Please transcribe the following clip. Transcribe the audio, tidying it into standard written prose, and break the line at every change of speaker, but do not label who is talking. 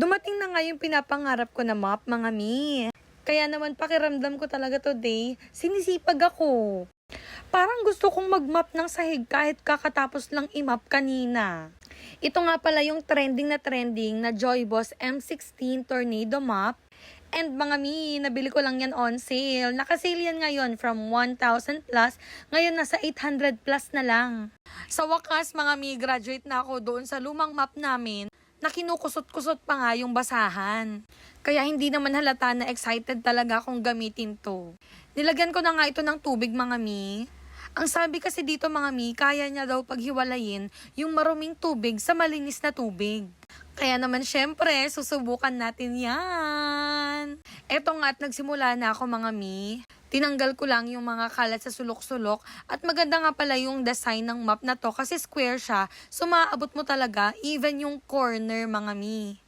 Dumating na nga yung pinapangarap ko na mop, mga mi. Kaya naman pakiramdam ko talaga today, sinisipag ako. Parang gusto kong mag-mop ng sahig kahit kakatapos lang i-mop kanina. Ito nga pala yung trending na Joyboss M16 Tornado Mop. And mga mi, nabili ko lang yan on sale. Naka-sale yan ngayon from 1,000 plus. Ngayon nasa 800 plus na lang. Sa wakas mga mi, graduate na ako doon sa lumang map namin na kinukusot-kusot pa nga yung basahan. Kaya hindi naman halata na excited talaga akong gamitin to. Nilagyan ko na nga ito ng tubig mga mi. Ang sabi kasi dito mga mi, kaya niya daw paghiwalayin yung maruming tubig sa malinis na tubig. Kaya naman syempre, susubukan natin yan. Eto nga at nagsimula na ako mga mi. Tinanggal ko lang yung mga kalat sa sulok-sulok at maganda nga pala yung design ng map na to kasi square siya. So maaabot mo talaga even yung corner mga mi.